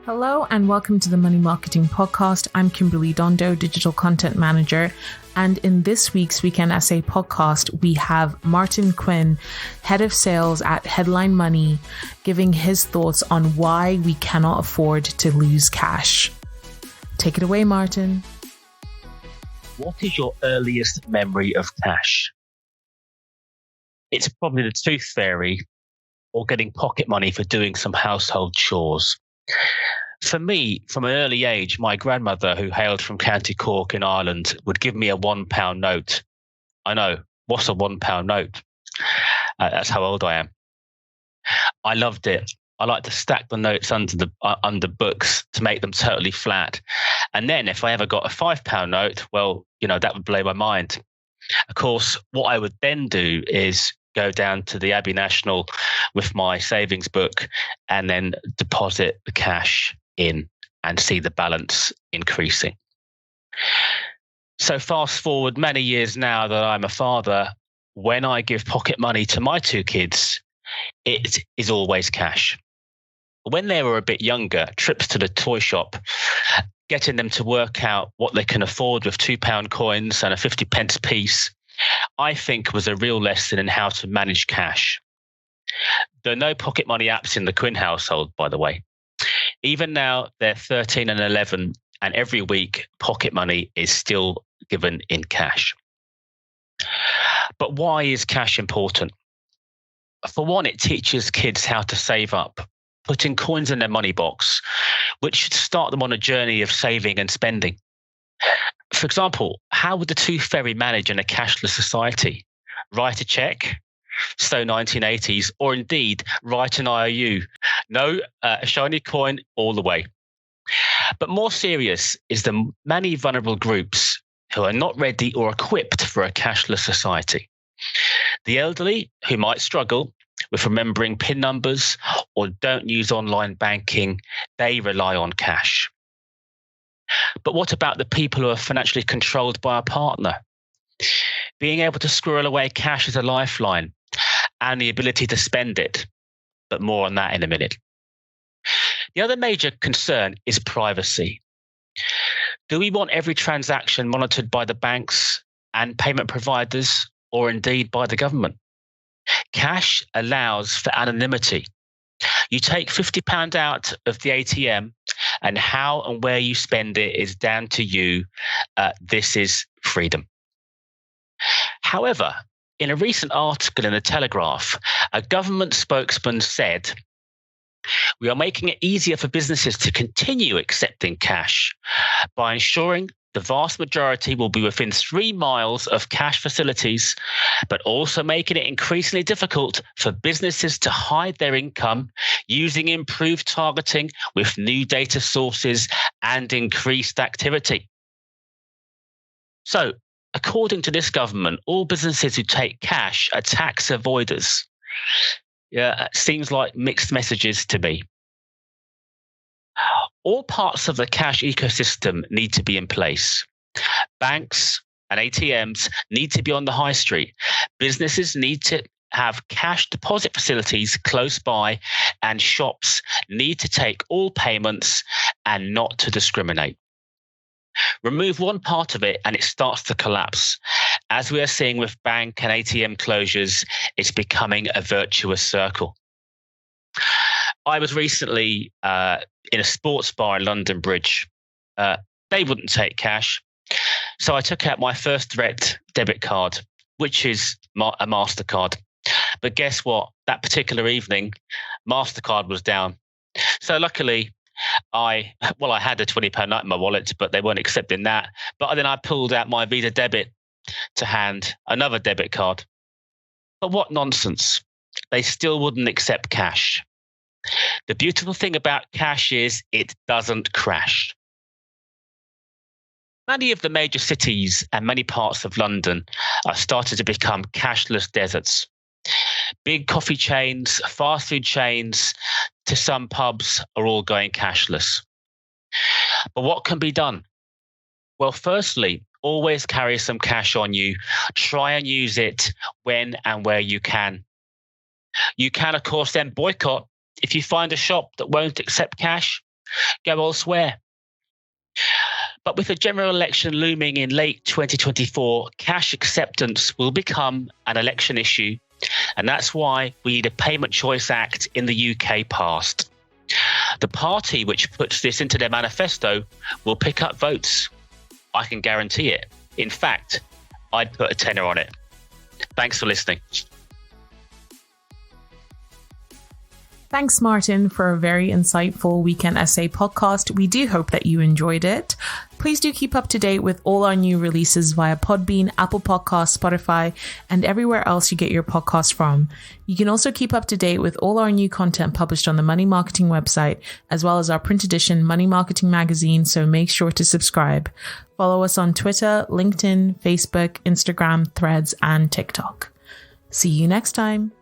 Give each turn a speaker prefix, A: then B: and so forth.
A: Hello and welcome to the Money Marketing Podcast. I'm Kimberly Dondo, Digital Content Manager. And in this week's Weekend Essay podcast, we have Martin Quinn, Head of Sales at Headline Money, giving his thoughts on why we cannot afford to lose cash. Take it away, Martin.
B: What is your earliest memory of cash? It's probably the tooth fairy or getting pocket money for doing some household chores. For me, from an early age, my grandmother, who hailed from County Cork in Ireland, would give me a £1 note. I know, what's a £1 note? That's how old I am. I loved it. I like to stack the notes under books to make them totally flat. And then if I ever got a £5 note, well, that would blow my mind. Of course, what I would then do is go down to the Abbey National with my savings book and then deposit the cash in and see the balance increasing. So fast forward many years now that I'm a father, when I give pocket money to my two kids, it is always cash. When they were a bit younger, trips to the toy shop, getting them to work out what they can afford with £2 coins and a 50p piece, I think was a real lesson in how to manage cash. There are no pocket money apps in the Quinn household, by the way. Even now, they're 13 and 11, and every week, pocket money is still given in cash. But why is cash important? For one, it teaches kids how to save up, putting coins in their money box, which should start them on a journey of saving and spending. For example, how would the tooth fairy manage in a cashless society? Write a check? So 1980s, or indeed write an IOU. No, a shiny coin all the way. But more serious is the many vulnerable groups who are not ready or equipped for a cashless society. The elderly who might struggle with remembering PIN numbers or don't use online banking, they rely on cash. But what about the people who are financially controlled by a partner? Being able to squirrel away cash is a lifeline and the ability to spend it. But more on that in a minute. The other major concern is privacy. Do we want every transaction monitored by the banks and payment providers or indeed by the government? Cash allows for anonymity. You take £50 out of the ATM and how and where you spend it is down to you. This is freedom. However, in a recent article in The Telegraph, a government spokesman said, "We are making it easier for businesses to continue accepting cash by ensuring the vast majority will be within 3 miles of cash facilities, but also making it increasingly difficult for businesses to hide their income using improved targeting with new data sources and increased activity." So, according to this government, all businesses who take cash are tax avoiders. Yeah, seems like mixed messages to me. All parts of the cash ecosystem need to be in place. Banks and ATMs need to be on the high street. Businesses need to have cash deposit facilities close by, and shops need to take all payments and not to discriminate. Remove one part of it and it starts to collapse. As we are seeing with bank and ATM closures, it's becoming a virtuous circle. I was recently in a sports bar in London Bridge. They wouldn't take cash. So I took out my First Threat debit card, which is a MasterCard. But guess what? That particular evening, MasterCard was down. So luckily, I had a £20 note in my wallet, but they weren't accepting that. But then I pulled out my Visa debit to hand another debit card. But what nonsense. They still wouldn't accept cash. The beautiful thing about cash is it doesn't crash. Many of the major cities and many parts of London are starting to become cashless deserts. Big coffee chains, fast food chains, to some pubs are all going cashless. But what can be done? Well, firstly, always carry some cash on you. Try and use it when and where you can. You can, of course, then boycott. If you find a shop that won't accept cash, go elsewhere. But with the general election looming in late 2024, cash acceptance will become an election issue. And that's why we need a Payment Choice Act in the UK passed. The party which puts this into their manifesto will pick up votes. I can guarantee it. In fact, I'd put a tenner on it. Thanks for listening.
A: Thanks, Martin, for a very insightful Weekend Essay podcast. We do hope that you enjoyed it. Please do keep up to date with all our new releases via Podbean, Apple Podcasts, Spotify, and everywhere else you get your podcast from. You can also keep up to date with all our new content published on the Money Marketing website, as well as our print edition Money Marketing magazine, so make sure to subscribe. Follow us on Twitter, LinkedIn, Facebook, Instagram, Threads, and TikTok. See you next time.